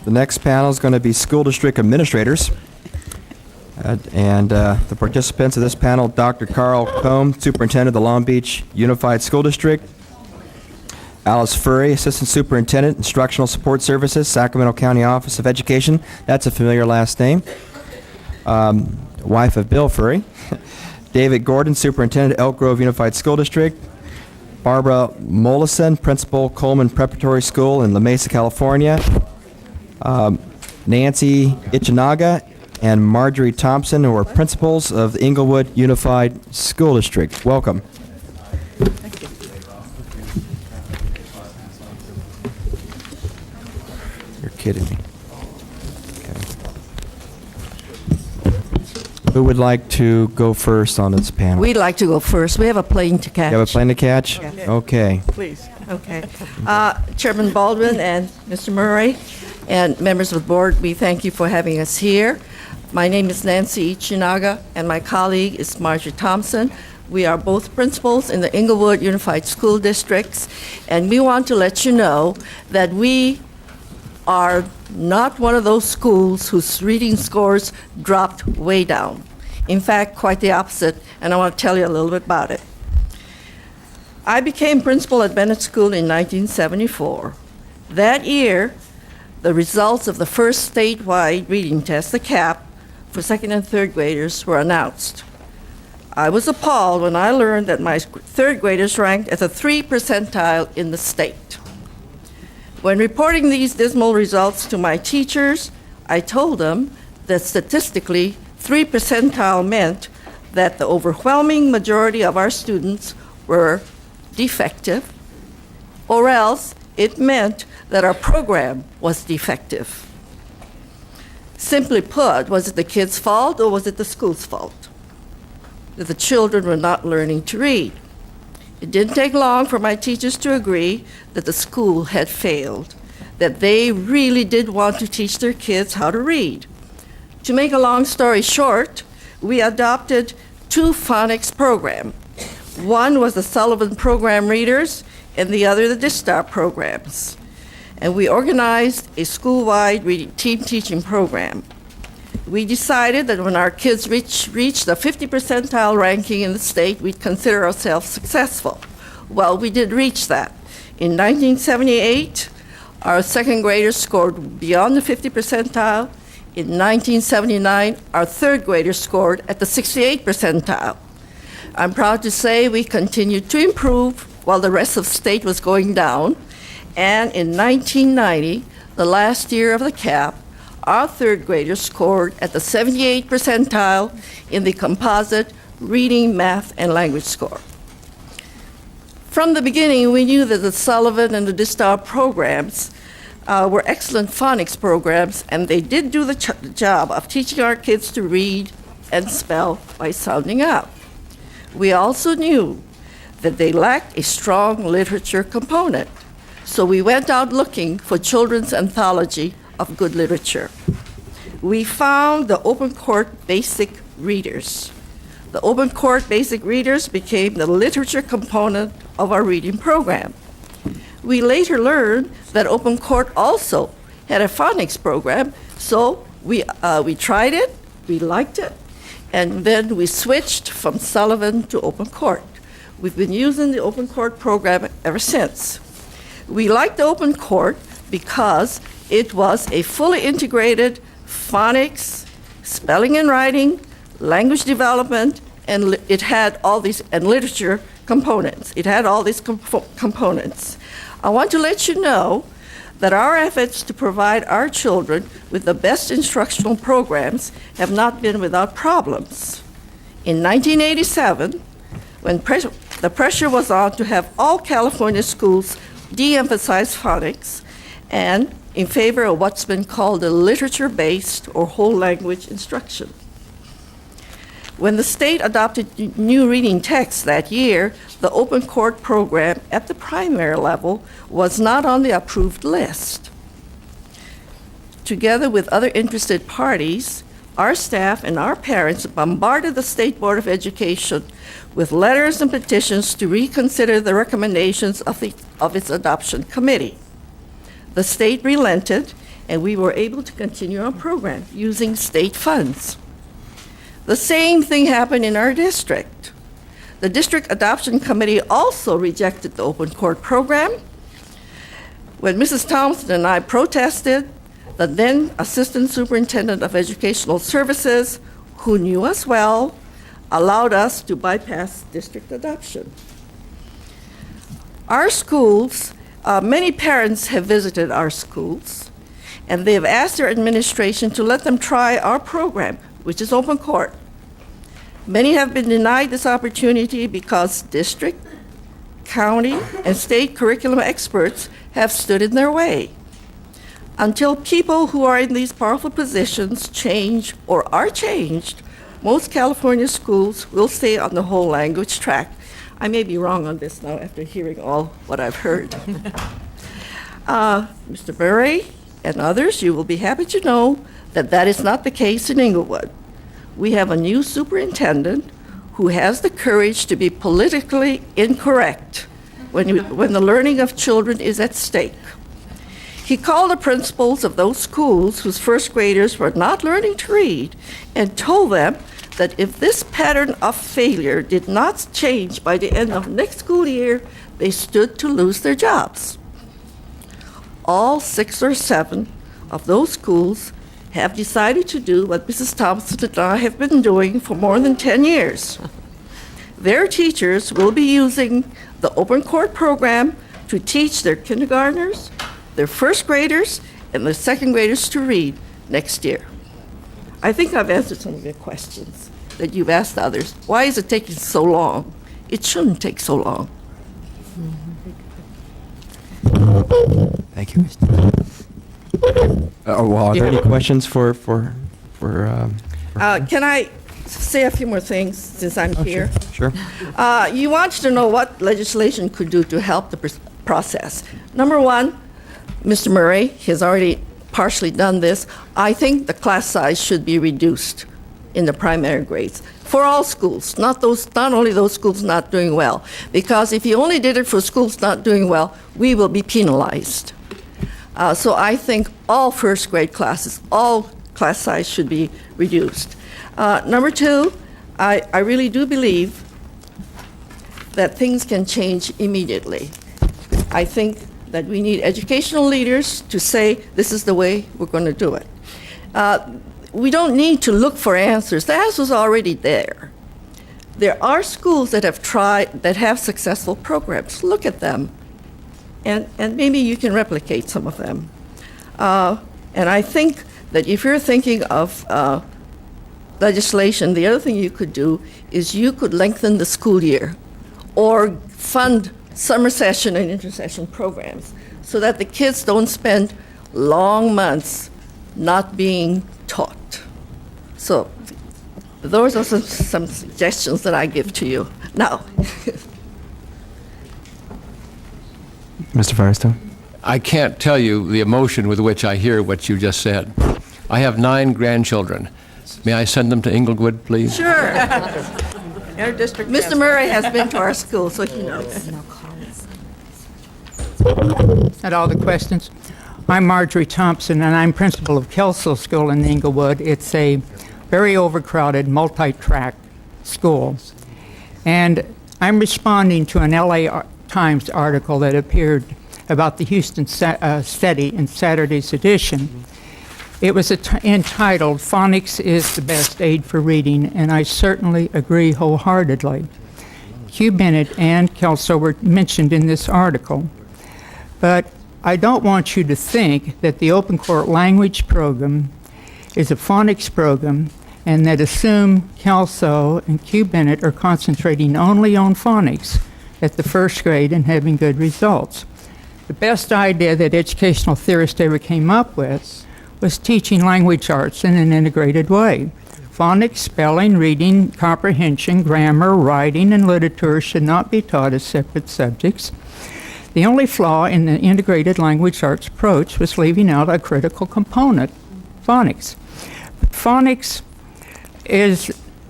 The next panel is going to be school district administrators. The participants of this panel, Dr. Carl Cohn, Superintendent of the Long Beach Unified School District. Alice Furry, Assistant Superintendent, Instructional Support Services, Sacramento County Office of Education. That's a familiar last name. Wife of Bill Furry. David Gordon, Superintendent, Elk Grove Unified School District. Barbara Mollison, Principal, Coleman Preparatory School in La Mesa, California. Nancy Ichinaga and Marjorie Thompson, who are principals of the Inglewood Unified School District. Welcome. Thank you. You're kidding me. Okay. Who would like to go first on this panel? We'd like to go first. We have a plane to catch. You have a plane to catch? Yeah. Okay. Please. Okay. Chairman Baldwin and Mr. Murray and members of the board, we thank you for having us here. My name is Nancy Ichinaga, and my colleague is Marjorie Thompson. We are both principals in the Inglewood Unified School Districts, and we want to let you know that we are not one of those schools whose reading scores dropped way down. In fact, quite the opposite, and I want to tell you a little bit about it. I became principal at Bennet-Kew in 1974. That year, the results of the first statewide reading test, the CAP, for second and third graders were announced. I was appalled when I learned that my third graders ranked at the 3 percentile in the state. When reporting these dismal results to my teachers, I told them that statistically, 3 percentile meant that the overwhelming majority of our students were defective, or else it meant that our program was defective. Simply put, was it the kids' fault or was it the school's fault that the children were not learning to read? It didn't take long for my teachers to agree that the school had failed, that they really did want to teach their kids how to read. To make a long story short, we adopted 2 phonics programs. One was the Sullivan Program Readers, and the other the Distar programs. And we organized a school-wide team teaching program. We decided that when our kids reached the 50 percentile ranking in the state, we'd consider ourselves successful. Well, we did reach that. In 1978, our second graders scored beyond the 50 percentile. In 1979, our third graders scored at the 68 percentile. I'm proud to say we continued to improve while the rest of the state was going down. And in 1990, the last year of the CAP, our third graders scored at the 78th percentile in the composite reading, math, and language score. From the beginning, we knew that the Sullivan and the Distar programs were excellent phonics programs, and they did do the job of teaching our kids to read and spell by sounding out. We also knew that they lacked a strong literature component. So we went out looking for children's anthology of good literature. We found the Open Court Basic Readers. The Open Court Basic Readers became the literature component of our reading program. We later learned that Open Court also had a phonics program, so we tried it, we liked it, and then we switched from Sullivan to Open Court. We've been using the Open Court program ever since. We liked the Open Court because it was a fully integrated phonics, spelling and writing, language development, and it had all these, and literature components. It had all these components. I want to let you know that our efforts to provide our children with the best instructional programs have not been without problems. In 1987, when the pressure was on to have all California schools de-emphasize phonics and in favor of what's been called a literature-based or whole language instruction. When the state adopted new reading texts that year, the Open Court program at the primary level was not on the approved list. Together with other interested parties, our staff and our parents bombarded the State Board of Education with letters and petitions to reconsider the recommendations of its adoption committee. The state relented and we were able to continue our program using state funds. The same thing happened in our district. The District Adoption Committee also rejected the open court program. When Mrs. Thompson and I protested, the then Assistant Superintendent of Educational Services, who knew us well, allowed us to bypass district adoption. Our schools, many parents have visited our schools, and they have asked their administration to let them try our program, which is open court. Many have been denied this opportunity because district, county, and state curriculum experts have stood in their way. Until people who are in these powerful positions change or are changed, most California schools will stay on the whole language track. I may be wrong on this now after hearing all what I've heard. Mr. Murray and others, you will be happy to know that that is not the case in Inglewood. We have a new superintendent who has the courage to be politically incorrect when the learning of children is at stake. He called the principals of those schools whose first graders were not learning to read and told them that if this pattern of failure did not change by the end of next school year, they stood to lose their jobs. All 6 or 7 of those schools have decided to do what Mrs. Thompson and I have been doing for more than 10 years. Their teachers will be using the open court program to teach their kindergartners, their first graders, and their second graders to read next year. I think I've answered some of your questions that you've asked others. Why is it taking so long? It shouldn't take so long. Thank you. Are there any questions for Can I say a few more things since I'm here? Sure. You want to know what legislation could do to help the process. Number one, Mr. Murray has already partially done this. I think the class size should be reduced in the primary grades for all schools, not only those schools not doing well. Because if you only did it for schools not doing well, we will be penalized. So I think all first grade classes, all class size should be reduced. Number two, I really do believe that things can change immediately. I think that we need educational leaders to say, this is the way we're going to do it. We don't need to look for answers. The answers are already there. There are schools that have tried, that have successful programs. Look at them. And maybe you can replicate some of them. And I think that if you're thinking of legislation, the other thing you could do is you could lengthen the school year or fund summer session and intersession programs so that the kids don't spend long months not being taught. So those are some suggestions that I give to you. Now, Mr. Firestone? I can't tell you the emotion with which I hear what you just said. I have 9 grandchildren. May I send them to Inglewood, please? sure. Mr. Murray has been to our school, so he knows. At all the questions. I'm Marjorie Thompson, and I'm principal of Kelso School in Inglewood. It's a very overcrowded, multi-track school. And I'm responding to an LA Times article that appeared about the Houston study in Saturday's edition. It was entitled, "Phonics is the best aid for reading," and I certainly agree wholeheartedly. Hugh Bennett and Kelso were mentioned in this article. But I don't want you to think that the Open Court Language Program is a phonics program and that assume Kelso and Hugh Bennett are concentrating only on phonics at the first grade and having good results. The best idea that educational theorists ever came up with was teaching language arts in an integrated way. Phonics, spelling, reading, comprehension, grammar, writing, and literature should not be taught as separate subjects. The only flaw in the integrated language arts approach was leaving out a critical component, phonics. Phonics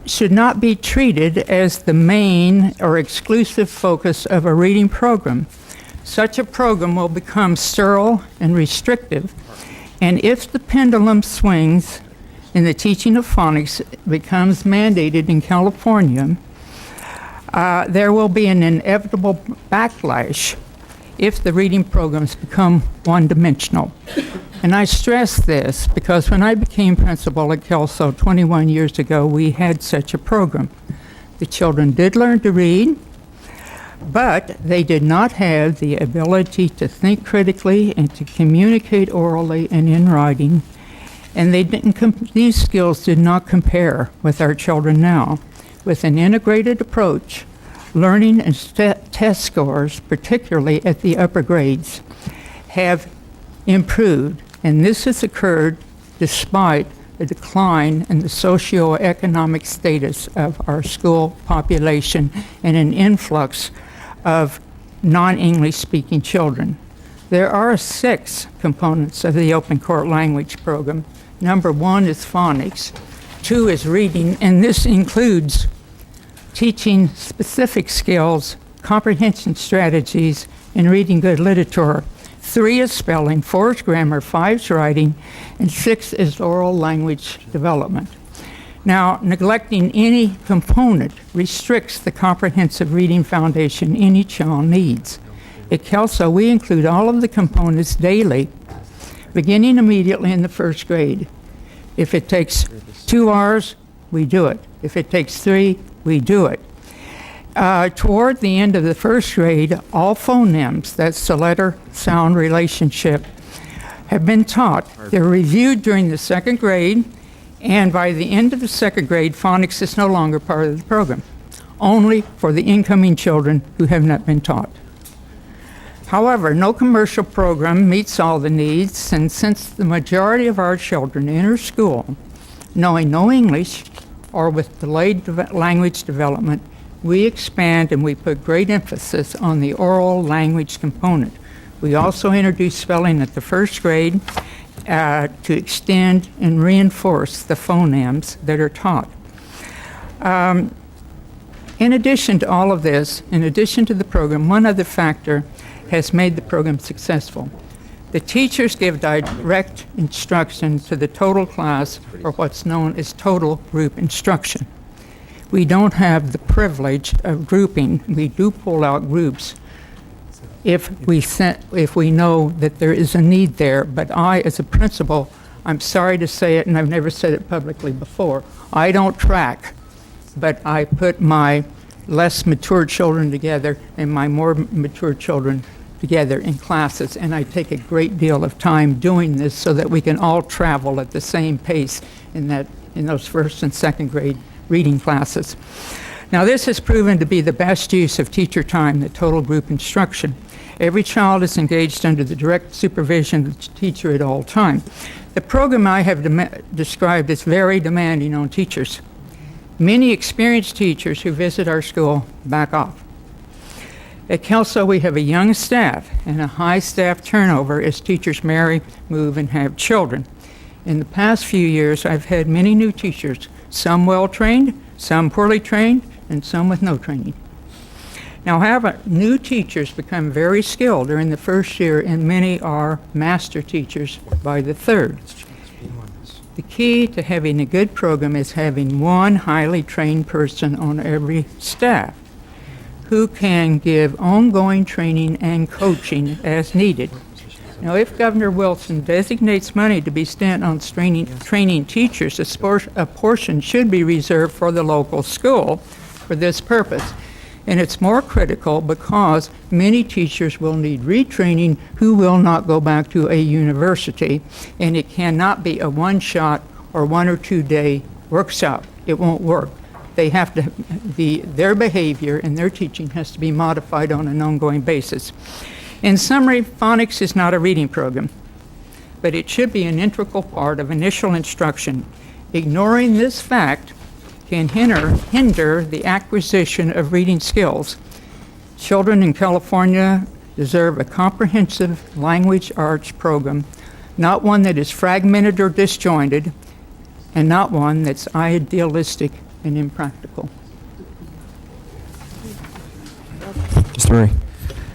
should not be treated as the main or exclusive focus of a reading program. Such a program will become sterile and restrictive And if the pendulum swings and the teaching of phonics becomes mandated in California, there will be an inevitable backlash if the reading programs become one-dimensional. And I stress this because when I became principal at Kelso 21 years ago, we had such a program. The children did learn to read, but they did not have the ability to think critically and to communicate orally and in writing. And these skills did not compare with our children now. With an integrated approach, learning and test scores, particularly at the upper grades, have improved. And this has occurred despite the decline in the socioeconomic status of our school population and an influx of non-English speaking children. There are 6 components of the Open Court Language Program. Number 1 is phonics, 2 is reading, and this includes teaching specific skills, comprehension strategies, and reading good literature. 3 is spelling, 4 is grammar, 5 is writing, and 6 is oral language development. Now, neglecting any component restricts the comprehensive reading foundation any child needs. At Kelso, we include all of the components daily, beginning immediately in the first grade. If it takes 2 hours, we do it. If it takes 3, we do it. Toward the end of the first grade, all phonemes, that's the letter-sound relationship, have been taught. They're reviewed during the second grade, and by the end of the second grade, phonics is no longer part of the program, only for the incoming children who have not been taught. However, no commercial program meets all the needs, and since the majority of our children enter school knowing no English or with delayed language development, we expand and we put great emphasis on the oral language component. We also introduce spelling at the first grade to extend and reinforce the phonemes that are taught. In addition to all of this, in addition to the program, one other factor has made the program successful. The teachers give direct instruction to the total class, or what's known as total group instruction. We don't have the privilege of grouping. We do pull out groups if we know that there is a need there. But I, as a principal, I'm sorry to say it, and I've never said it publicly before, I don't track, but I put my less mature children together and my more mature children together in classes, and I take a great deal of time doing this so that we can all travel at the same pace in those first and second grade reading classes. Now, this has proven to be the best use of teacher time, the total group instruction. Every child is engaged under the direct supervision of the teacher at all times. The program I have described is very demanding on teachers. Many experienced teachers who visit our school back off. At Kelso, we have a young staff and a high staff turnover as teachers marry, move, and have children. In the past few years, I've had many new teachers, some well-trained, some poorly trained, and some with no training. Now, however, new teachers become very skilled during the first year, and many are master teachers by the third. The key to having a good program is having one highly trained person on every staff who can give ongoing training and coaching as needed. Now, if Governor Wilson designates money to be spent on training teachers, a portion should be reserved for the local school for this purpose. And it's more critical because many teachers will need retraining who will not go back to a university, and it cannot be a one-shot or 1 or 2 day workshop. It won't work. They have to, their behavior and their teaching has to be modified on an ongoing basis. In summary, phonics is not a reading program, but it should be an integral part of initial instruction. Ignoring this fact can hinder the acquisition of reading skills. Children in California deserve a comprehensive language arts program, not one that is fragmented or disjointed, and not one that's idealistic and impractical. Mr. Murray.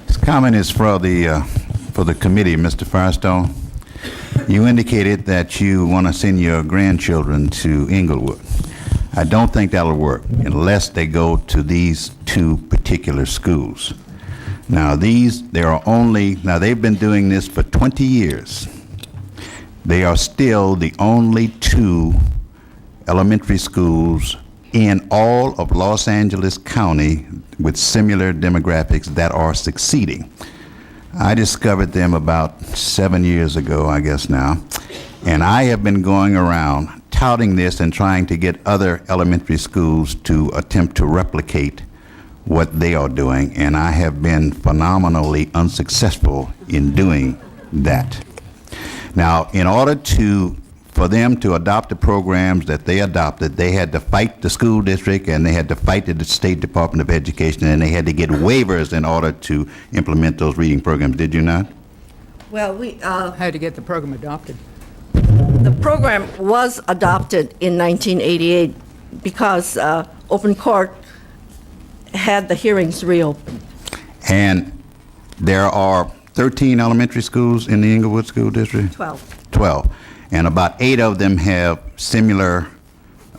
This comment is for the committee, Mr. Firestone. You indicated that you want to send your grandchildren to Inglewood. I don't think that'll work unless they go to these two particular schools. Now, they've been doing this for 20 years. They are still the only two elementary schools in all of Los Angeles County with similar demographics that are succeeding. I discovered them about 7 years ago, I guess now, and I have been going around touting this and trying to get other elementary schools to attempt to replicate what they are doing, and I have been phenomenally unsuccessful in doing that. Now, in order for them to adopt the programs that they adopted, they had to fight the school district, and they had to fight the State Department of Education, and they had to get waivers in order to implement those reading programs. Did you not? Well, Had to get the program adopted. the program was adopted in 1988 because open court had the hearings reopened. And there are 13 elementary schools in the Inglewood School District? 12. 12. And about 8 of them have similar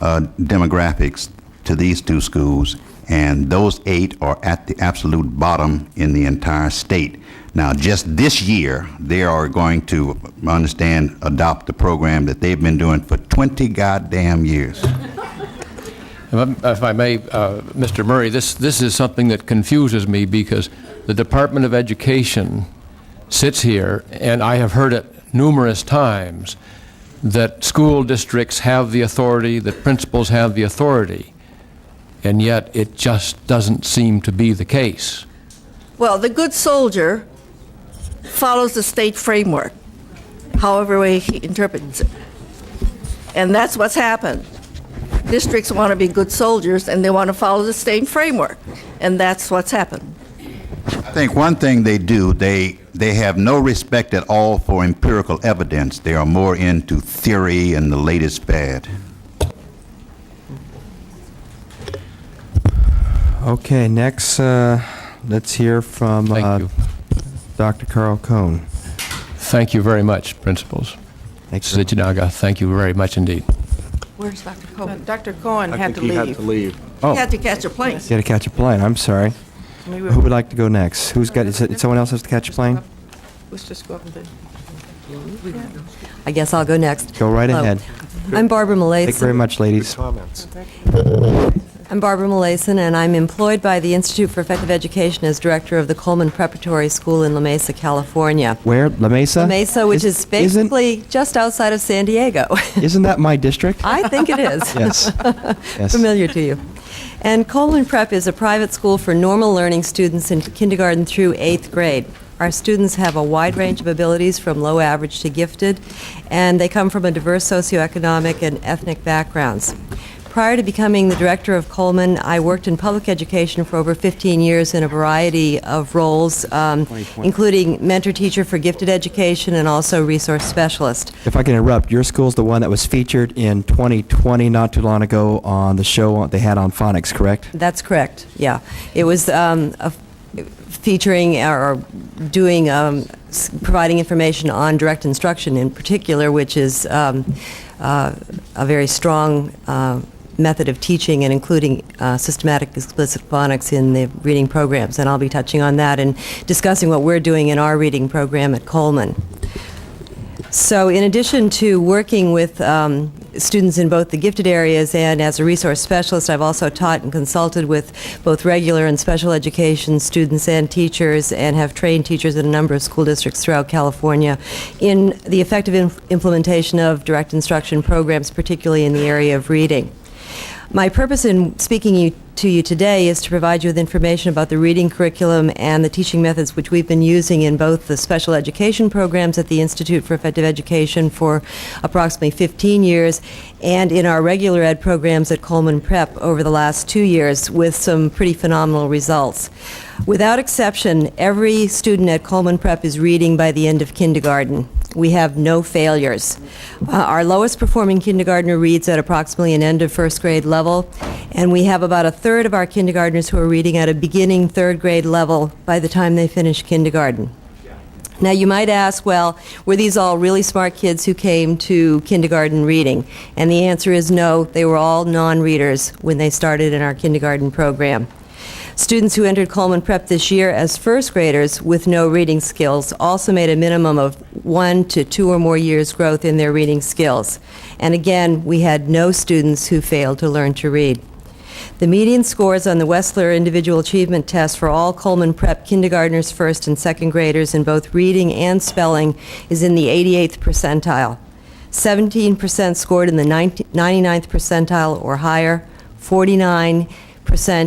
demographics to these two schools, and those 8 are at the absolute bottom in the entire state. Now, just this year, they are going to, adopt the program that they've been doing for 20 goddamn years. If I may, Mr. Murray, this is something that confuses me because the Department of Education sits here, and I have heard it numerous times, that school districts have the authority, that principals have the authority, and yet it just doesn't seem to be the case. Well, the good soldier follows the state framework, however way he interprets it. And that's what's happened. Districts want to be good soldiers, and they want to follow the state framework, and that's what's happened. I think one thing they do, they have no respect at all for empirical evidence. They are more into theory and the latest fad. Okay, next, let's hear from Thank you. Dr. Carl Cohn. Thank you very much, principals. Thanks. Mrs. Ichinaga, thank you very much indeed. Where's Dr. Coleman? Dr. Cohn had to He had leave. to leave. Oh, He had to catch a plane. you had to catch a plane. I'm sorry. We Who would like to go next? Who's got, is it someone else has to catch a plane? Let's just go up and do. I guess I'll go next. Go right Hello. ahead. I'm Barbara Thank you very Molaison. much, ladies. Comments? I'm Barbara Molaison, and I'm employed by the Institute for Effective Education as director of the Coleman Preparatory School in La Mesa, California. Where? La Mesa? La Mesa, which is basically just outside of San Diego. Isn't that my district? I think it is. Yes. Yes. Familiar to you. And Coleman Prep is a private school for normal learning students in kindergarten through 8th grade. Our students have a wide range of abilities from low average to gifted, and they come from a diverse socioeconomic and ethnic backgrounds. Prior to becoming the director of Coleman, I worked in public education for over 15 years in a variety of roles, including mentor teacher for gifted education and also resource specialist. If I can interrupt, your school's the one that was featured in 2020, not too long ago, on the show they had on Phonics, correct? That's correct, yeah. It was featuring or doing, providing information on direct instruction in particular, which is a very strong method of teaching and including systematic explicit phonics in the reading programs. And I'll be touching on that and discussing what we're doing in our reading program at Coleman. So in addition to working with students in both the gifted areas and as a resource specialist, I've also taught and consulted with both regular and special education students and teachers, and have trained teachers in a number of school districts throughout California in the effective implementation of direct instruction programs, particularly in the area of reading. My purpose in speaking to you today is to provide you with information about the reading curriculum and the teaching methods which we've been using in both the special education programs at the Institute for Effective Education for approximately 15 years and in our regular ed programs at Coleman Prep over the last 2 years with some pretty phenomenal results. Without exception, every student at Coleman Prep is reading by the end of kindergarten. We have no failures. Our lowest performing kindergartner reads at approximately an end of first grade level, and we have about a third of our kindergartners who are reading at a beginning third grade level by the time they finish kindergarten. Now, you might ask, well, were these all really smart kids who came to kindergarten reading? And the answer is no, they were all non-readers when they started in our kindergarten program. Students who entered Coleman Prep this year as first graders with no reading skills also made a minimum of 1 to 2 or more years growth in their reading skills. And again, we had no students who failed to learn to read. The median scores on the Wessler Individual Achievement Test for all Coleman Prep kindergartners, first and second graders in both reading and spelling is in the 88th percentile. 17% scored in the 99th percentile or higher, 49%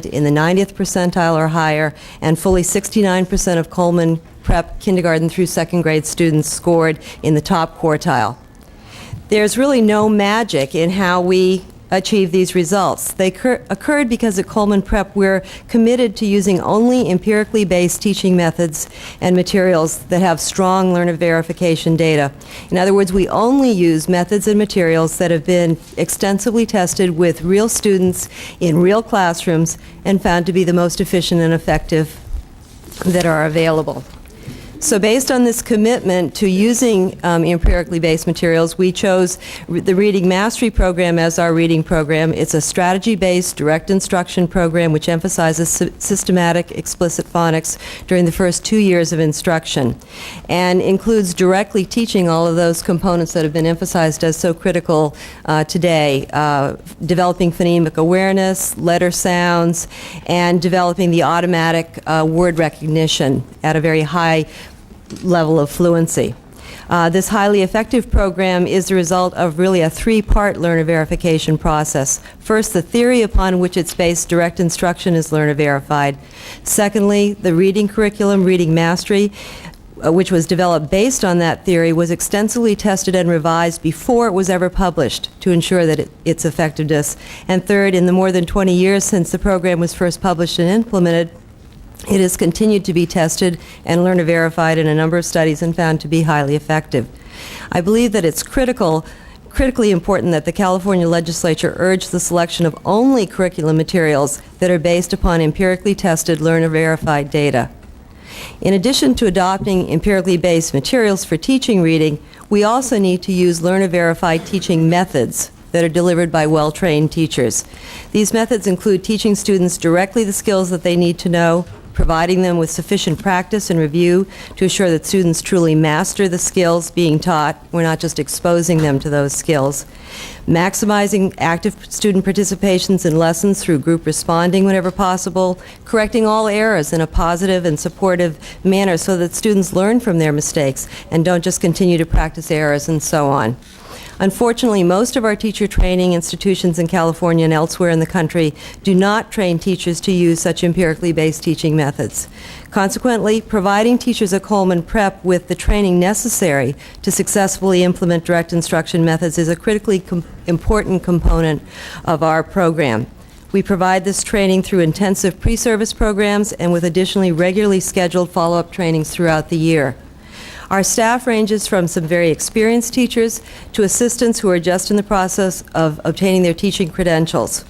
in the 90th percentile or higher, and fully 69% of Coleman Prep kindergarten through second grade students scored in the top quartile. There's really no magic in how we achieve these results. They occurred because at Coleman Prep we're committed to using only empirically based teaching methods and materials that have strong learner verification data. In other words, we only use methods and materials that have been extensively tested with real students in real classrooms and found to be the most efficient and effective that are available. So based on this commitment to using empirically based materials, we chose the Reading Mastery Program as our reading program. It's a strategy-based direct instruction program which emphasizes systematic explicit phonics during the first 2 years of instruction and includes directly teaching all of those components that have been emphasized as so critical today, developing phonemic awareness, letter sounds, and developing the automatic word recognition at a very high level of fluency. This highly effective program is the result of really a 3-part learner verification process. First, the theory upon which it's based direct instruction is learner verified. Secondly, the reading curriculum, Reading Mastery, which was developed based on that theory, was extensively tested and revised before it was ever published to ensure that its effectiveness. And third, in the more than 20 years since the program was first published and implemented, it has continued to be tested and learner verified in a number of studies and found to be highly effective. I believe that it's critically important that the California legislature urge the selection of only curriculum materials that are based upon empirically tested learner verified data. In addition to adopting empirically based materials for teaching reading, we also need to use learner verified teaching methods that are delivered by well-trained teachers. These methods include teaching students directly the skills that they need to know, providing them with sufficient practice and review to assure that students truly master the skills being taught. We're not just exposing them to those skills. Maximizing active student participations in lessons through group responding whenever possible, correcting all errors in a positive and supportive manner so that students learn from their mistakes and don't just continue to practice errors and so on. Unfortunately, most of our teacher training institutions in California and elsewhere in the country do not train teachers to use such empirically based teaching methods. Consequently, providing teachers at Coleman Prep with the training necessary to successfully implement direct instruction methods is a critically important component of our program. We provide this training through intensive pre-service programs and with additionally regularly scheduled follow-up trainings throughout the year. Our staff ranges from some very experienced teachers to assistants who are just in the process of obtaining their teaching credentials.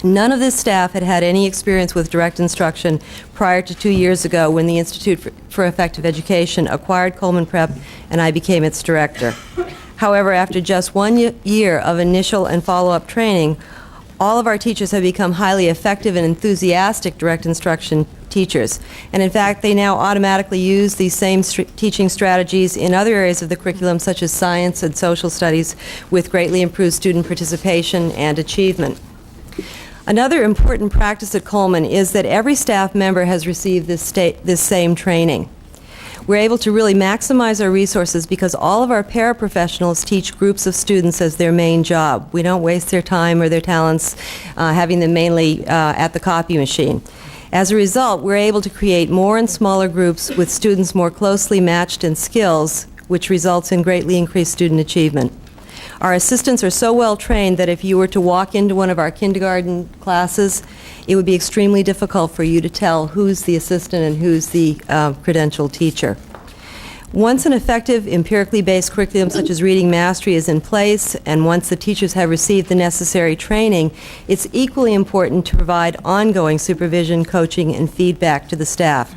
None of this staff had had any experience with direct instruction prior to 2 years ago when the Institute for Effective Education acquired Coleman Prep and I became its director. However, after just 1 year of initial and follow-up training, all of our teachers have become highly effective and enthusiastic direct instruction teachers. And in fact, they now automatically use these same teaching strategies in other areas of the curriculum, such as science and social studies, with greatly improved student participation and achievement. Another important practice at Coleman is that every staff member has received this same training. We're able to really maximize our resources because all of our paraprofessionals teach groups of students as their main job. We don't waste their time or their talents having them mainly at the copy machine. As a result, we're able to create more and smaller groups with students more closely matched in skills, which results in greatly increased student achievement. Our assistants are so well trained that if you were to walk into one of our kindergarten classes, it would be extremely difficult for you to tell who's the assistant and who's the credentialed teacher. Once an effective empirically based curriculum such as Reading Mastery is in place, and once the teachers have received the necessary training, it's equally important to provide ongoing supervision, coaching, and feedback to the staff.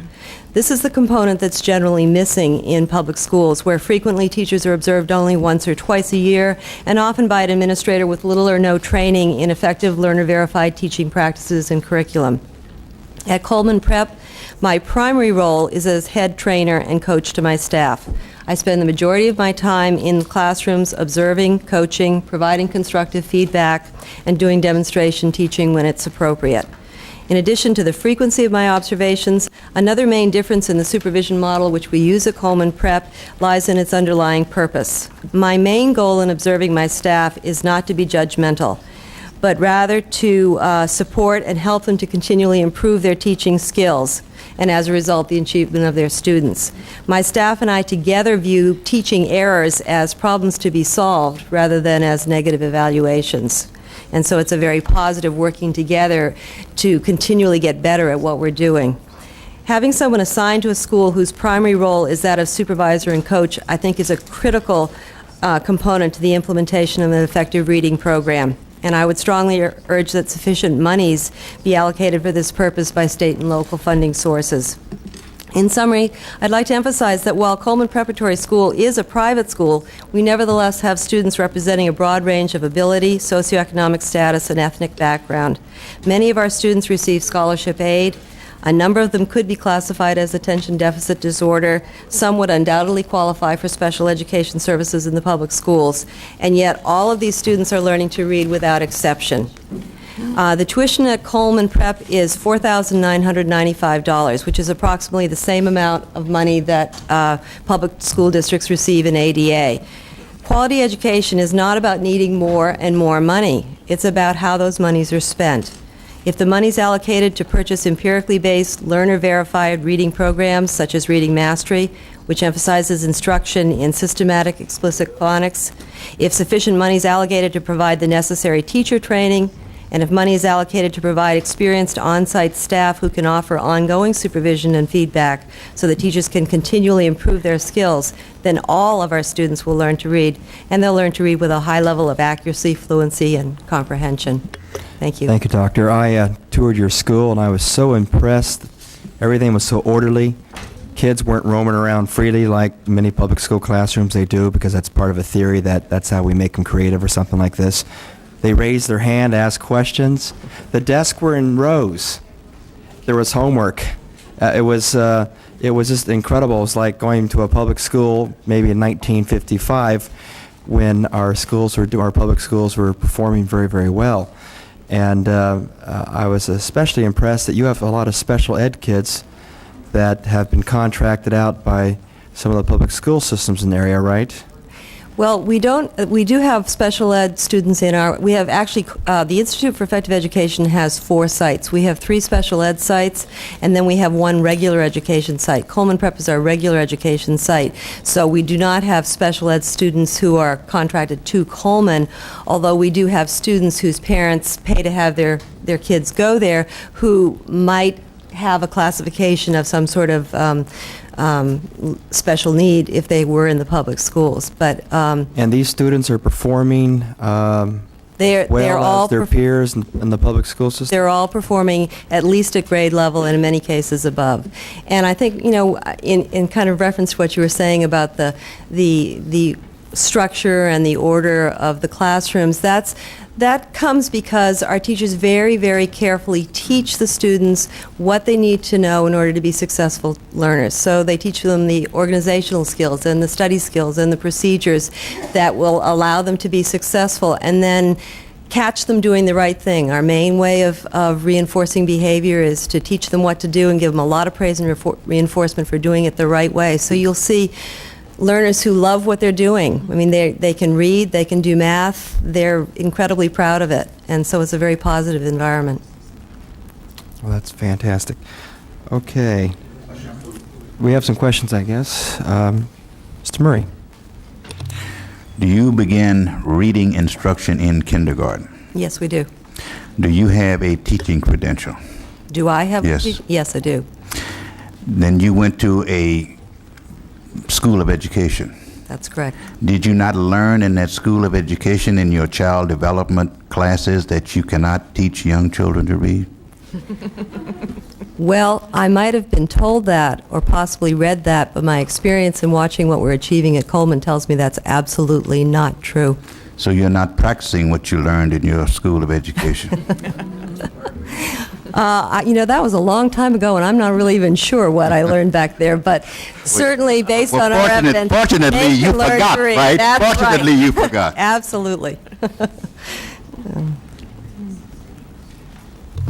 This is the component that's generally missing in public schools, where frequently teachers are observed only once or twice a year, and often by an administrator with little or no training in effective learner-verified teaching practices and curriculum. At Coleman Prep, my primary role is as head trainer and coach to my staff. I spend the majority of my time in classrooms observing, coaching, providing constructive feedback, and doing demonstration teaching when it's appropriate. In addition to the frequency of my observations, another main difference in the supervision model which we use at Coleman Prep lies in its underlying purpose. My main goal in observing my staff is not to be judgmental, but rather to support and help them to continually improve their teaching skills, and as a result, the achievement of their students. My staff and I together view teaching errors as problems to be solved rather than as negative evaluations. And so it's a very positive working together to continually get better at what we're doing. Having someone assigned to a school whose primary role is that of supervisor and coach, I think is a critical component to the implementation of an effective reading program. And I would strongly urge that sufficient monies be allocated for this purpose by state and local funding sources. In summary, I'd like to emphasize that while Coleman Preparatory School is a private school, we nevertheless have students representing a broad range of ability, socioeconomic status, and ethnic background. Many of our students receive scholarship aid. A number of them could be classified as attention deficit disorder. Some would undoubtedly qualify for special education services in the public schools. And yet, all of these students are learning to read without exception. The tuition at Coleman Prep is $4,995, which is approximately the same amount of money that public school districts receive in ADA. Quality education is not about needing more and more money. It's about how those monies are spent. If the money is allocated to purchase empirically based, learner-verified reading programs such as Reading Mastery, which emphasizes instruction in systematic explicit phonics, if sufficient money is allocated to provide the necessary teacher training, and if money is allocated to provide experienced on-site staff who can offer ongoing supervision and feedback so that teachers can continually improve their skills, then all of our students will learn to read, and they'll learn to read with a high level of accuracy, fluency, and comprehension. Thank you. Thank you, Doctor. I toured your school, and I was so impressed. Everything was so orderly. Kids weren't roaming around freely like many public school classrooms they do, because that's part of a theory that that's how we make them creative or something like this. They raised their hand, asked questions. The desks were in rows. There was homework. It was just incredible. It was like going to a public school maybe in 1955 when our public schools were performing very, very well. And I was especially impressed that you have a lot of special ed kids that have been contracted out by some of the public school systems in the area, right? Well, we do have special ed students we have actually, the Institute for Effective Education has 4 sites. We have 3 special ed sites, and then we have 1 regular education site. Coleman Prep is our regular education site. So we do not have special ed students who are contracted to Coleman, although we do have students whose parents pay to have their kids go there who might have a classification of some sort of special need if they were in the public schools. But and these students are performing they're all as their peers in the public school system? They're all performing at least at grade level and in many cases above. And I think, in kind of reference to what you were saying about the structure and the order of the classrooms, that comes because our teachers very, very carefully teach the students what they need to know in order to be successful learners. So they teach them the organizational skills and the study skills and the procedures that will allow them to be successful, and then catch them doing the right thing. Our main way of reinforcing behavior is to teach them what to do and give them a lot of praise and reinforcement for doing it the right way. So you'll see learners who love what they're doing. I mean, they can read, they can do math, they're incredibly proud of it, and so it's a very positive environment. Well, that's fantastic. Okay. We have some questions, I guess. Mr. Murray. Do you begin reading instruction in kindergarten? Yes, we do. Do you have a teaching credential? Do I have? Yes. Yes, I do. Then you went to a school of education. That's correct. Did you not learn in that school of education in your child development classes that you cannot teach young children to read? Well, I might have been told that or possibly read that, but my experience in watching what we're achieving at Coleman tells me that's absolutely not true. So you're not practicing what you learned in your school of education? That was a long time ago, and I'm not really even sure what I learned back there, but certainly based on our evidence, Fortunately, they you can learn forgot, to read. right? That's Fortunately, right. you forgot. Absolutely.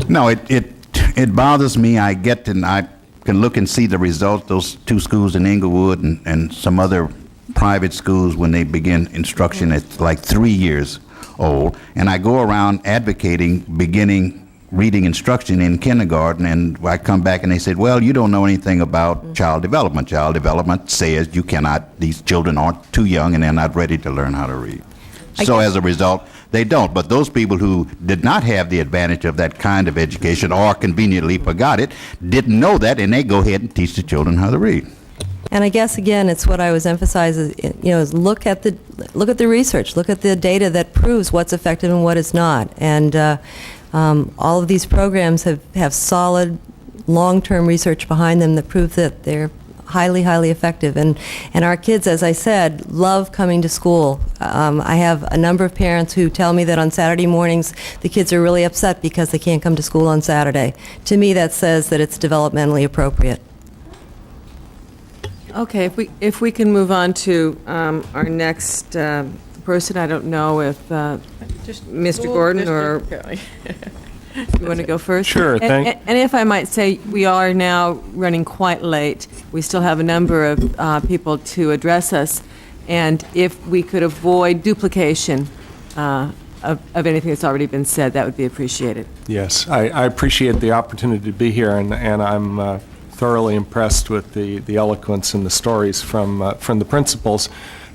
No, it bothers me. I get and I can look and see the results, those two schools in Inglewood and some other private schools when they begin instruction at like 3 years old. And I go around advocating beginning reading instruction in kindergarten, and I come back and they said, well, you don't know anything about child development. Child development says you cannot, these children aren't too young and they're not ready to learn how to read. So as a result, they don't. But those people who did not have the advantage of that kind of education or conveniently forgot it, didn't know that, and they go ahead and teach the children how to read. And I guess, again, it's what I was emphasizing, is look at the research, look at the data that proves what's effective and what is not. And all of these programs have solid, long-term research behind them that prove that they're highly, highly effective. And our kids, as I said, love coming to school. I have a number of parents who tell me that on Saturday mornings the kids are really upset because they can't come to school on Saturday. To me, that says that it's developmentally appropriate. Okay, if we can move on to our next person, I don't know if Mr. Gordon or you want to go first? Sure, And if I might say, we are now running quite late. We still have a number of people to address us, and if we could avoid duplication of anything that's already been said, that would be appreciated. Yes, I appreciate the opportunity to be here, and I'm thoroughly impressed with the eloquence and the stories from the principals.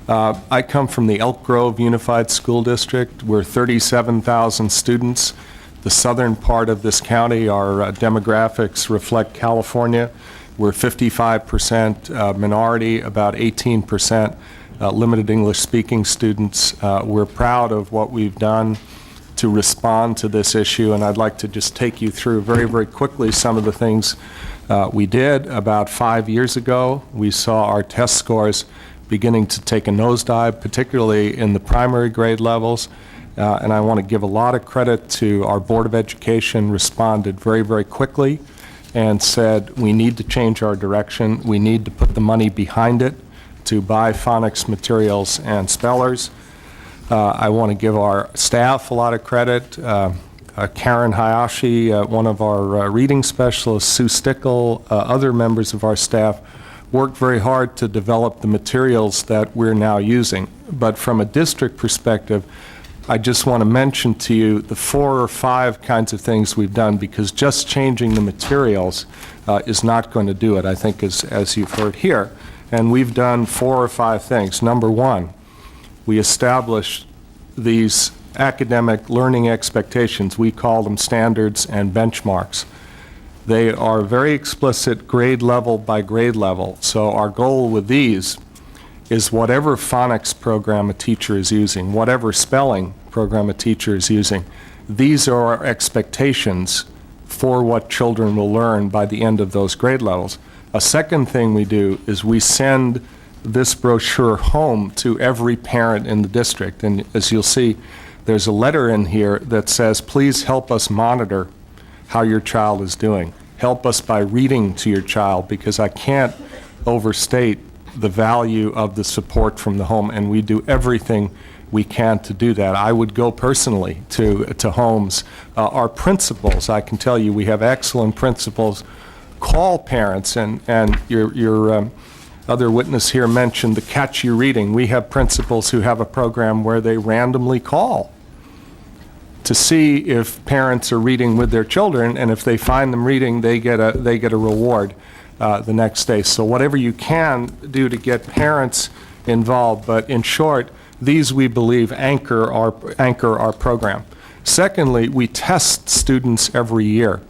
I come from the Elk Grove Unified School District. We're 37,000 students. The southern part of this county, our demographics reflect California. We're 55% minority, about 18% limited English-speaking students. We're proud of what we've done to respond to this issue, and I'd like to just take you through very, very quickly some of the things we did. About 5 years ago, we saw our test scores beginning to take a nosedive, particularly in the primary grade levels. And I want to give a lot of credit to our Board of Education, responded very, very quickly and said, we need to change our direction. We need to put the money behind it to buy phonics materials and spellers. I want to give our staff a lot of credit. Karen Hayashi, one of our reading specialists, Sue Stickle, other members of our staff worked very hard to develop the materials that we're now using. But from a district perspective, I just want to mention to you the 4 or 5 kinds of things we've done, because just changing the materials is not going to do it, I think, as you've heard here. And we've done 4 or 5 things. Number one, we established these academic learning expectations. We call them standards and benchmarks. They are very explicit, grade level by grade level. So our goal with these is whatever phonics program a teacher is using, whatever spelling program a teacher is using, these are our expectations for what children will learn by the end of those grade levels. A second thing we do is we send this brochure home to every parent in the district. And as you'll see, there's a letter in here that says, please help us monitor how your child is doing. Help us by reading to your child, because I can't overstate the value of the support from the home, and we do everything we can to do that. I would go personally to homes. Our principals, I can tell you, we have excellent principals. Call parents, and your other witness here mentioned the Catch You Reading. We have principals who have a program where they randomly call to see if parents are reading with their children, and if they find them reading, they get a reward the next day. So whatever you can do to get parents involved, but in short, these we believe anchor our program. Secondly, we test students every year.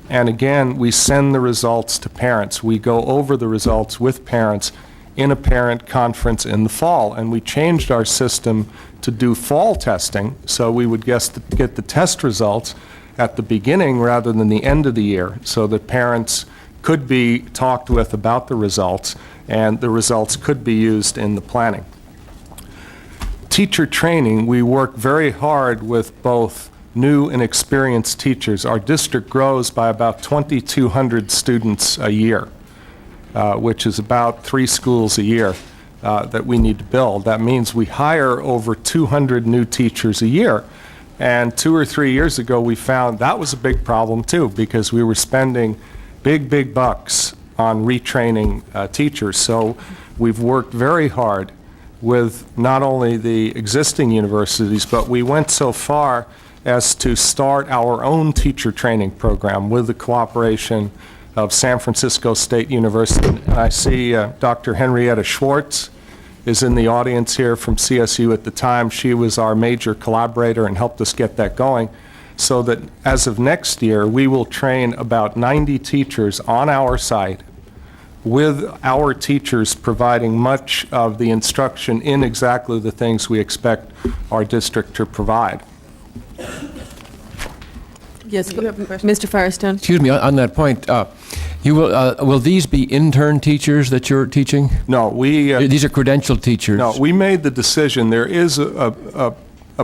And again, we send the results to parents. We go over the results with parents in a parent conference in the fall. And we changed our system to do fall testing, so we would get the test results at the beginning rather than the end of the year, so that parents could be talked with about the results, and the results could be used in the planning. Teacher training, we work very hard with both new and experienced teachers. Our district grows by about 2,200 students a year, which is about 3 schools a year that we need to build. That means we hire over 200 new teachers a year. And 2 or 3 years ago, we found that was a big problem too, because we were spending big bucks on retraining teachers. So we've worked very hard with not only the existing universities, but we went so far as to start our own teacher training program with the cooperation of San Francisco State University. And I see Dr. Henrietta Schwartz is in the audience here from CSU at the time. She was our major collaborator and helped us get that going, so that as of next year, we will train about 90 teachers on our site, with our teachers providing much of the instruction in exactly the things we expect our district to provide. Yes, Mr. Firestone? Excuse me, on that point, will these be intern teachers that you're teaching? No, These are credentialed teachers? No, we made the decision. There is a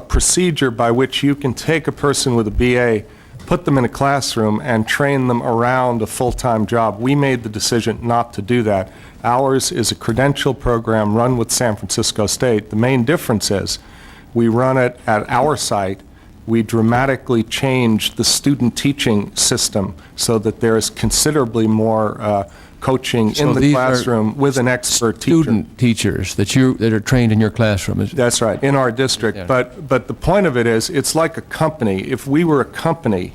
procedure by which you can take a person with a BA, put them in a classroom, and train them around a full-time job. We made the decision not to do that. Ours is a credential program run with San Francisco State. The main difference is we run it at our site. We dramatically changed the student teaching system so that there is considerably more coaching in the classroom with an expert teacher. Student teachers that are trained in your classroom. That's right, in our district. Yeah. But the point of it is, it's like a company. If we were a company,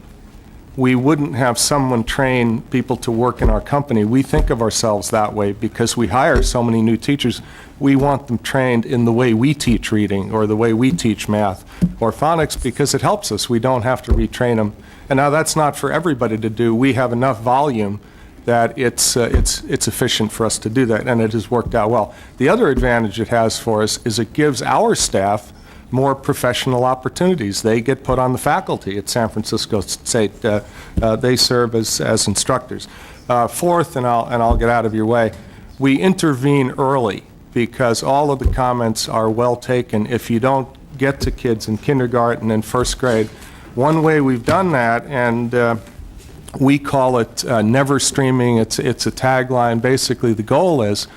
we wouldn't have someone train people to work in our company. We think of ourselves that way because we hire so many new teachers. We want them trained in the way we teach reading or the way we teach math or phonics, because it helps us. We don't have to retrain them. And now that's not for everybody to do. We have enough volume that it's efficient for us to do that, and it has worked out well. The other advantage it has for us is it gives our staff more professional opportunities. They get put on the faculty at San Francisco State. They serve as instructors. Fourth, and I'll get out of your way, we intervene early because all of the comments are well taken. If you don't get to kids in kindergarten and first grade, one way we've done that, and we call it never streaming. It's a tagline. Basically, the goal is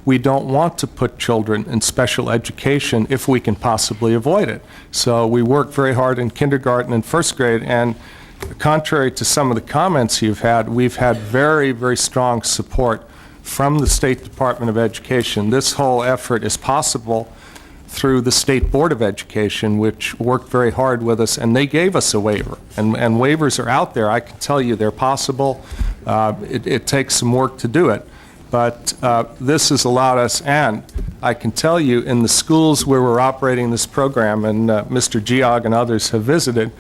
we don't want to put children in special education if we can possibly avoid it. So we work very hard in kindergarten and first grade, and contrary to some of the comments you've had, we've had very, very strong support from the State Department of Education. This whole effort is possible through the State Board of Education, which worked very hard with us, and they gave us a waiver. And waivers are out there. I can tell you they're possible. It takes some work to do it. But this has allowed us, and I can tell you in the schools where we're operating this program, and Mr. Geog and others have visited,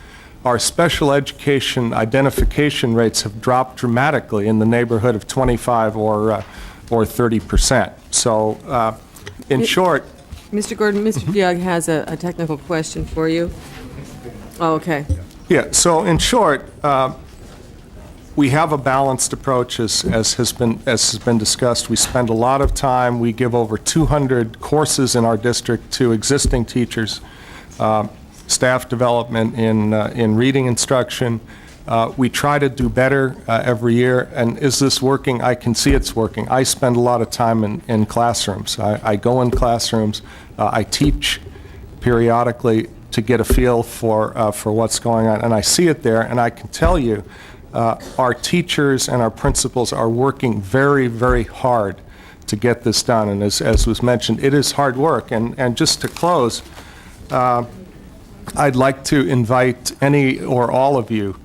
our special education identification rates have dropped dramatically in the neighborhood of 25 or 30%. So in short, Mr. Gordon, Mr. Geog has a technical question for you. Oh, okay. yeah, so in short, we have a balanced approach, as has been discussed. We spend a lot of time. We give over 200 courses in our district to existing teachers, staff development in reading instruction. We try to do better every year. And is this working? I can see it's working. I spend a lot of time in classrooms. I go in classrooms. I teach periodically to get a feel for what's going on, and I see it there. And I can tell you, our teachers and our principals are working very, very hard to get this done. And as was mentioned, it is hard work. And just to close, I'd like to invite any or all of you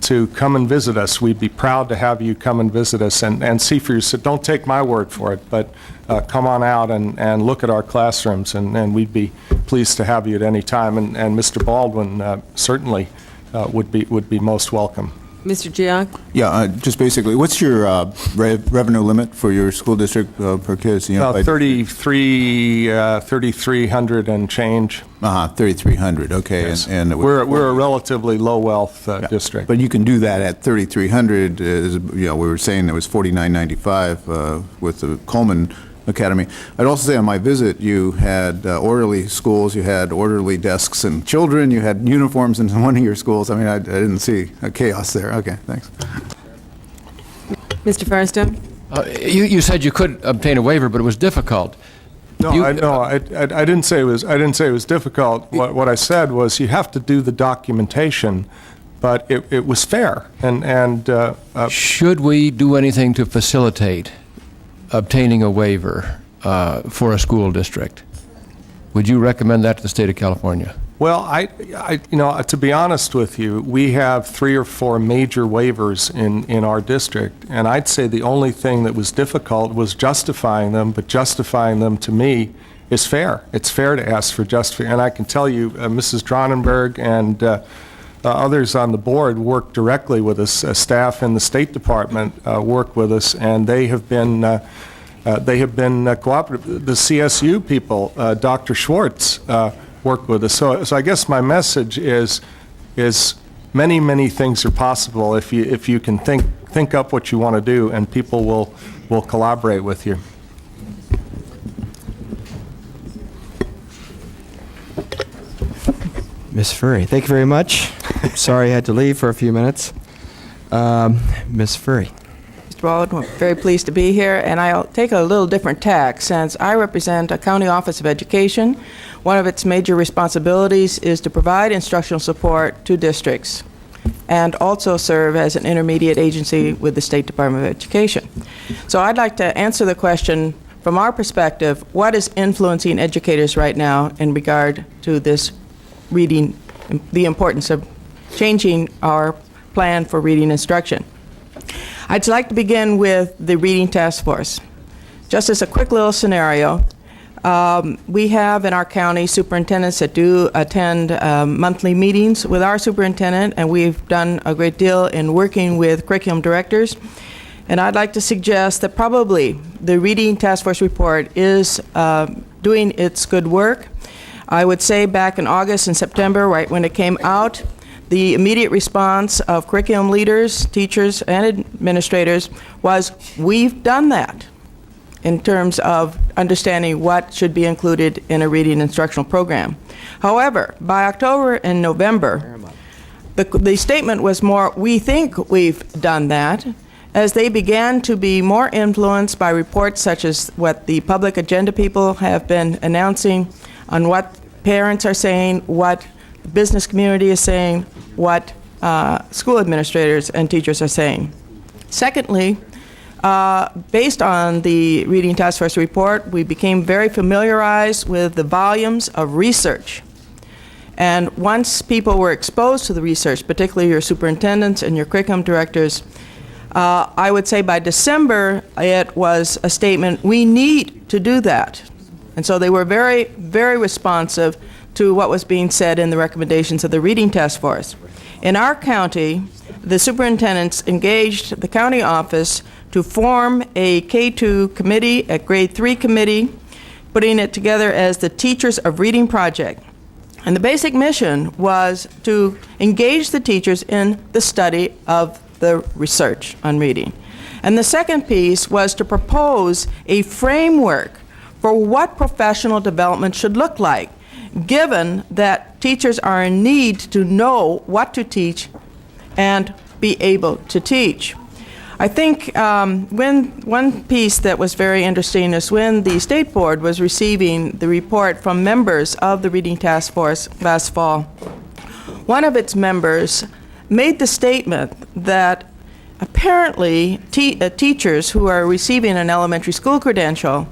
to come and visit us. We'd be proud to have you come and visit us and see for yourself. Don't take my word for it, but come on out and look at our classrooms, and we'd be pleased to have you at any time. And Mr. Baldwin certainly would be most welcome. Mr. Giag? Yeah, just basically, what's your revenue limit for your school district per kid? It's the About unified- 3,300 and change. 3,300, okay. Yes. And it would- We're a relatively low-wealth district. But you can do that at 3,300, we were saying it was 49.95 with the Coleman Academy. I'd also say on my visit, you had orderly schools, you had orderly desks and children, you had uniforms in one of your schools. I mean, I didn't see a chaos there. Okay, thanks. Mr. Firestone? You said you could obtain a waiver, but it was difficult. No, You- I didn't say it was. I didn't say it was difficult. What I said was you have to do the documentation, but it was fair. And Should we do anything to facilitate obtaining a waiver for a school district? Would you recommend that to the state of California? well, to be honest with you, we have 3 or 4 major waivers in our district, and I'd say the only thing that was difficult was justifying them. But justifying them to me is fair. It's fair to ask for justification, and I can tell you, Mrs. Dronenberg and others on the board work directly with us. Staff in the State Department work with us, and they have been cooperative. The CSU people, Dr. Schwartz, work with us. So I guess my message is many things are possible if you can think up what you want to do, and people will collaborate with you. Ms. Furry, thank you very much. Sorry I had to leave for a few minutes. Ms. Furry. Mr. Baldwin, we're very pleased to be here, and I'll take a little different tack. Since I represent a county office of education, one of its major responsibilities is to provide instructional support to districts and also serve as an intermediate agency with the State Department of Education. So I'd like to answer the question from our perspective, what is influencing educators right now in regard to this reading, the importance of changing our plan for reading instruction. I'd like to begin with the Reading Task Force. Just as a quick little scenario, we have in our county superintendents that do attend monthly meetings with our superintendent, and we've done a great deal in working with curriculum directors. And I'd like to suggest that probably the Reading Task Force report is doing its good work. I would say back in August and September, right when it came out, the immediate response of curriculum leaders, teachers, and administrators was, we've done that in terms of understanding what should be included in a reading instructional program. However, by October and November, the statement was more, we think we've done that, as they began to be more influenced by reports such as what the public agenda people have been announcing on what parents are saying, what the business community is saying, what school administrators and teachers are saying. Secondly, based on the Reading Task Force report, we became very familiarized with the volumes of research. And once people were exposed to the research, particularly your superintendents and your curriculum directors, I would say by December, it was a statement, we need to do that. And so they were very, very responsive to what was being said in the recommendations of the Reading Task Force. In our county, the superintendents engaged the county office to form a K2 committee, a grade 3 committee, putting it together as the Teachers of Reading Project. And the basic mission was to engage the teachers in the study of the research on reading. And the second piece was to propose a framework for what professional development should look like, given that teachers are in need to know what to teach and be able to teach. I think one piece that was very interesting is when the State Board was receiving the report from members of the Reading Task Force last fall, one of its members made the statement that apparently teachers who are receiving an elementary school credential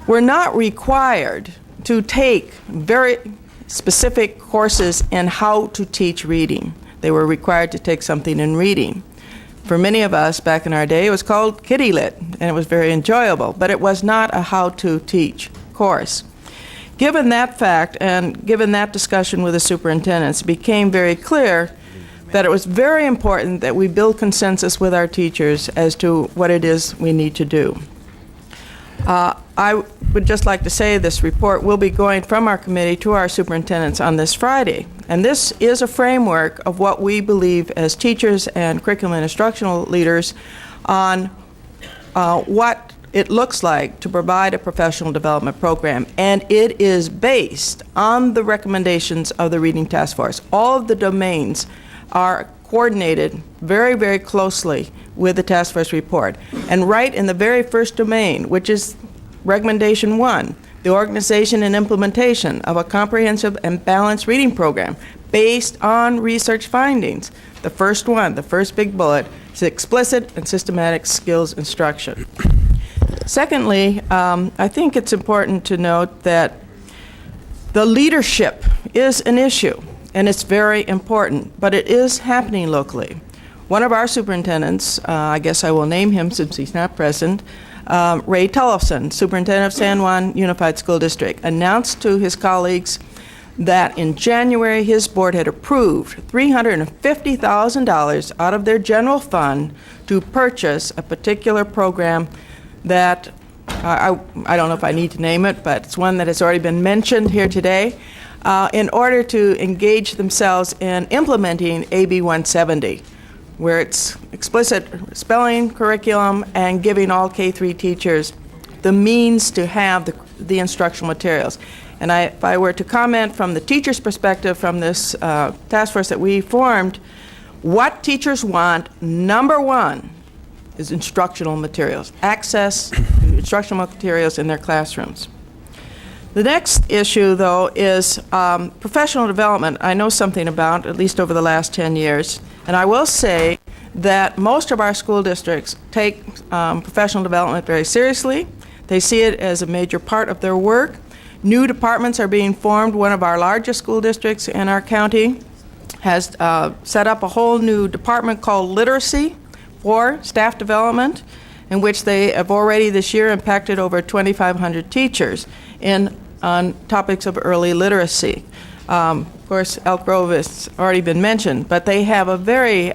were not required to take very specific courses in how to teach reading. They were required to take something in reading. For many of us back in our day, it was called Kitty Lit, and it was very enjoyable, but it was not a how to teach course. Given that fact, and given that discussion with the superintendents, it became very clear that it was very important that we build consensus with our teachers as to what it is we need to do. I would just like to say this report will be going from our committee to our superintendents on this Friday. And this is a framework of what we believe as teachers and curriculum and instructional leaders on what it looks like to provide a professional development program. And it is based on the recommendations of the Reading Task Force. All of the domains are coordinated very, very closely with the task force report. And right in the very first domain, which is recommendation 1, the organization and implementation of a comprehensive and balanced reading program based on research findings. The first one, the first big bullet, is explicit and systematic skills instruction. Secondly, I think it's important to note that the leadership is an issue, and it's very important, but it is happening locally. One of our superintendents, I guess I will name him since he's not present, Ray Tollefson, superintendent of San Juan Unified School District, announced to his colleagues that in January his board had approved $350,000 out of their general fund to purchase a particular program that I don't know if I need to name it, but it's one that has already been mentioned here today, in order to engage themselves in implementing AB 170, where it's explicit spelling curriculum and giving all K-3 teachers the means to have the instructional materials. And if I were to comment from the teacher's perspective from this task force that we formed, what teachers want, number one, is instructional materials, access to instructional materials in their classrooms. The next issue, though, is professional development. I know something about, at least over the last 10 years, and I will say that most of our school districts take professional development very seriously. They see it as a major part of their work. New departments are being formed. One of our largest school districts in our county has set up a whole new department called Literacy for staff development, in which they have already this year impacted over 2,500 teachers on topics of early literacy. Of course, Elk Grove has already been mentioned, but they have a very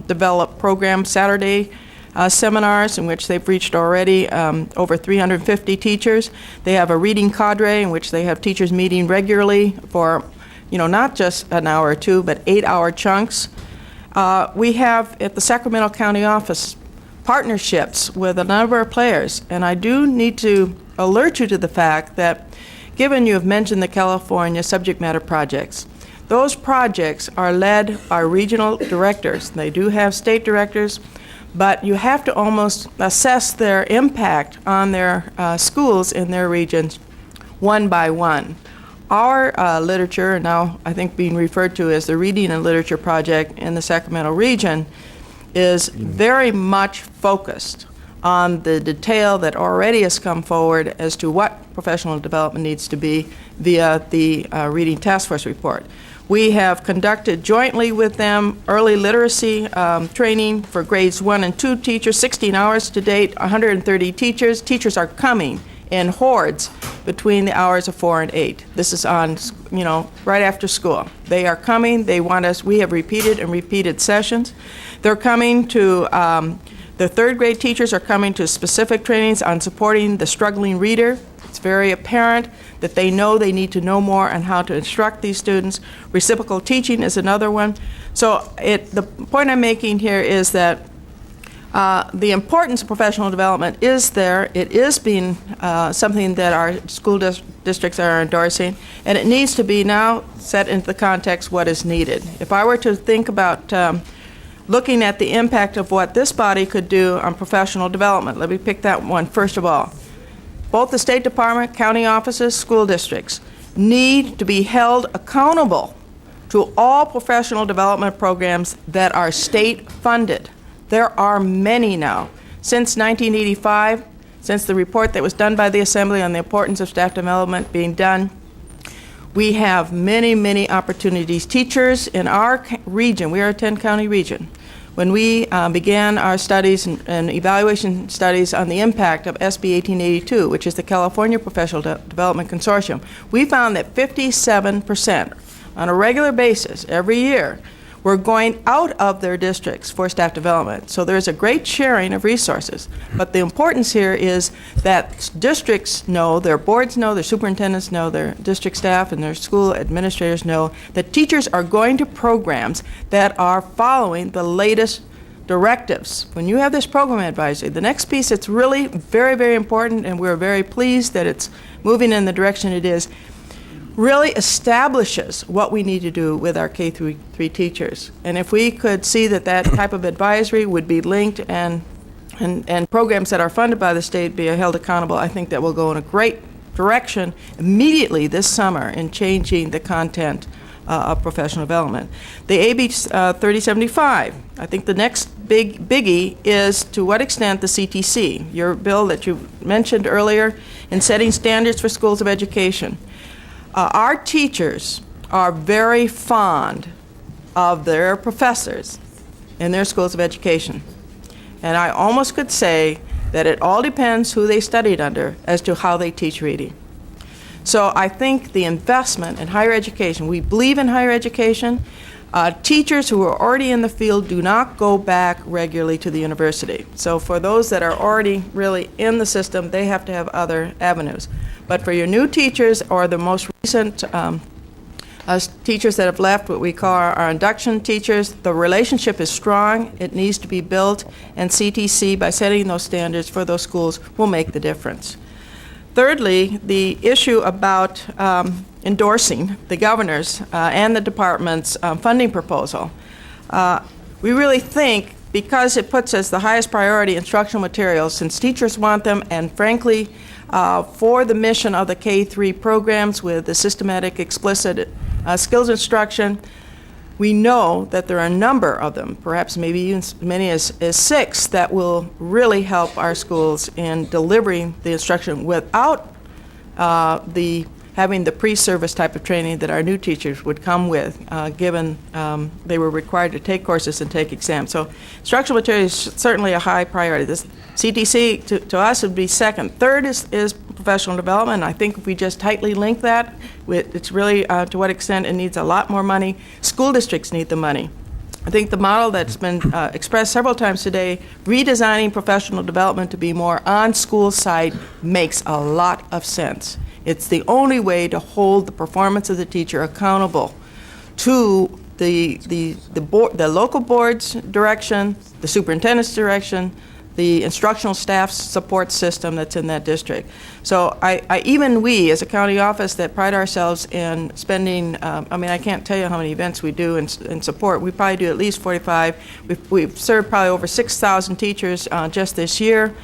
developed program, Saturday seminars, in which they've reached already over 350 teachers. They have a reading cadre in which they have teachers meeting regularly for, not just an hour or two, but 8-hour chunks. We have at the Sacramento County office partnerships with a number of players, and I do need to alert you to the fact that, given you have mentioned the California subject matter projects, those projects are led by regional directors. They do have state directors, but you have to almost assess their impact on their schools in their regions one by one. Our literature, now I think being referred to as the Reading and Literature Project in the Sacramento region, is very much focused on the detail that already has come forward as to what professional development needs to be via the Reading Task Force report. We have conducted jointly with them early literacy training for grades 1 and 2 teachers, 16 hours to date, 130 teachers. Teachers are coming in hordes between the hours of 4 and 8. This is on, right after school. They are coming. They want us. We have repeated sessions. They're coming to, the third grade teachers are coming to specific trainings on supporting the struggling reader. It's very apparent that they know they need to know more on how to instruct these students. Reciprocal teaching is another one. So the point I'm making here is that the importance of professional development is there. It is being something that our school districts are endorsing, and it needs to be now set into the context what is needed. If I were to think about looking at the impact of what this body could do on professional development, let me pick that one first of all. Both the State Department, county offices, school districts need to be held accountable to all professional development programs that are state funded. There are many now. Since 1985, since the report that was done by the Assembly on the importance of staff development being done, we have many, many opportunities. Teachers in our region, we are a 10-county region, when we began our studies and evaluation studies on the impact of SB 1882, which is the California Professional Development Consortium, we found that 57% on a regular basis every year were going out of their districts for staff development. So there's a great sharing of resources. But the importance here is that districts know, their boards know, their superintendents know, their district staff and their school administrators know that teachers are going to programs that are following the latest directives. When you have this program advisory, the next piece that's really very, very important, and we're very pleased that it's moving in the direction it is, really establishes what we need to do with our K-3 teachers. And if we could see that that type of advisory would be linked and programs that are funded by the state be held accountable, I think that will go in a great direction immediately this summer in changing the content of professional development. The AB 3075, I think the next biggie is to what extent the CTC, your bill that you mentioned earlier, in setting standards for schools of education. Our teachers are very fond of their professors in their schools of education. And I almost could say that it all depends who they studied under as to how they teach reading. So I think the investment in higher education, we believe in higher education. Teachers who are already in the field do not go back regularly to the university. So for those that are already really in the system, they have to have other avenues. But for your new teachers or the most recent teachers that have left, what we call our induction teachers, the relationship is strong, it needs to be built, and CTC, by setting those standards for those schools, will make the difference. Thirdly, the issue about endorsing the governor's and the department's funding proposal. We really think, because it puts as the highest priority instructional materials, since teachers want them, and frankly, for the mission of the K-3 programs with the systematic explicit skills instruction, we know that there are a number of them, perhaps maybe even as many as 6, that will really help our schools in delivering the instruction without having the pre-service type of training that our new teachers would come with, given they were required to take courses and take exams. So instructional material is certainly a high priority. This CTC, to us, would be second. Third is professional development. I think if we just tightly link that, it's really to what extent it needs a lot more money. School districts need the money. I think the model that's been expressed several times today, redesigning professional development to be more on school side, makes a lot of sense. It's the only way to hold the performance of the teacher accountable to the local board's direction, the superintendent's direction, the instructional staff support system that's in that district. So even we, as a county office that pride ourselves in spending, I can't tell you how many events we do in support. We probably do at least 45. We've served probably over 6,000 teachers just this year.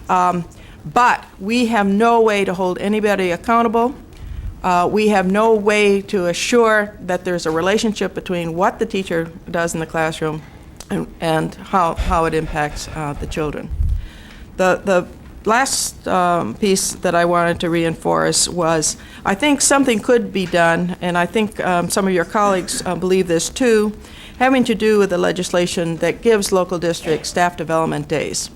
But we have no way to hold anybody accountable. We have no way to assure that there's a relationship between what the teacher does in the classroom and how it impacts the children. The last piece that I wanted to reinforce was, I think something could be done, and I think some of your colleagues believe this too, having to do with the legislation that gives local districts staff development days.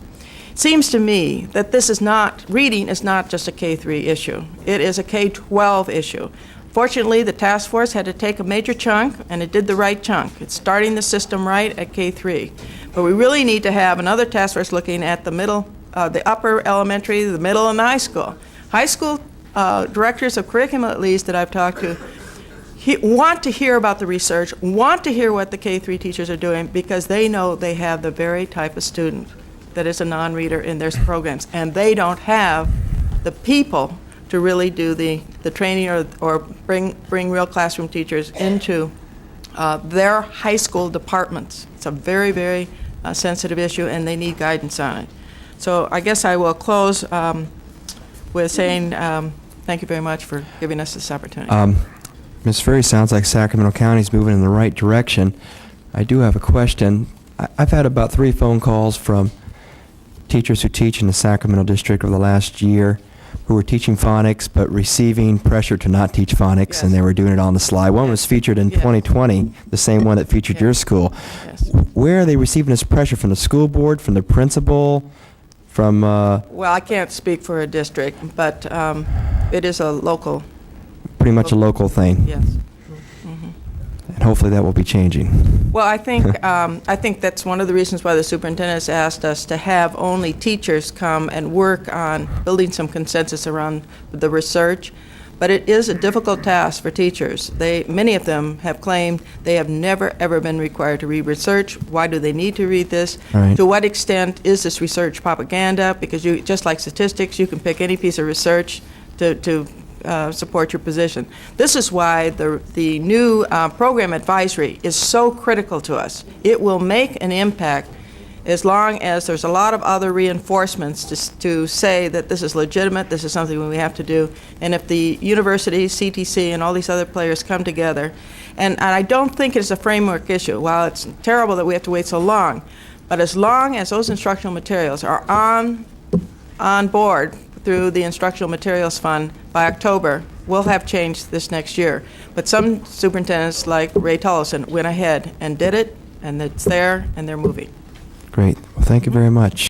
It seems to me that reading is not just a K-3 issue. It is a K-12 issue. Fortunately, the task force had to take a major chunk, and it did the right chunk. It's starting the system right at K-3. But we really need to have another task force looking at the middle, the upper elementary, the middle, and the high school. High school directors of curriculum, at least, that I've talked to, want to hear about the research, want to hear what the K-3 teachers are doing, because they know they have the very type of student that is a non-reader in their programs, and they don't have the people to really do the training or bring real classroom teachers into their high school departments. It's a very, very sensitive issue, and they need guidance on it. So I guess I will close with saying thank you very much for giving us this opportunity. Ms. Furry, sounds like Sacramento County's moving in the right direction. I do have a question. I've had about 3 phone calls from teachers who teach in the Sacramento district over the last year who were teaching phonics but receiving pressure to not teach phonics, Yes. and they were doing it on the sly. One was featured in Yeah. 2020, the same one that featured your school. Yes. Where are they receiving this pressure? From the school board, from the principal, from... Well, I can't speak for a district, but it is a local, pretty much a local thing. yes. hopefully that will be changing. Well, I think that's one of the reasons why the superintendent has asked us to have only teachers come and work on building some consensus around the research. But it is a difficult task for teachers. Many of them have claimed they have never, ever been required to read research. Why do they need to read this? Right. To what extent is this research propaganda? Because just like statistics, you can pick any piece of research to support your position. This is why the new program advisory is so critical to us. It will make an impact as long as there's a lot of other reinforcements to say that this is legitimate, this is something we have to do, and if the universities, CTC, and all these other players come together, and I don't think it's a framework issue. While it's terrible that we have to wait so long, but as long as those instructional materials are on board through the Instructional Materials Fund by October, we'll have change this next year. But some superintendents, like Ray Tollison, went ahead and did it, and it's there, and they're moving. Great. Well, thank you very much.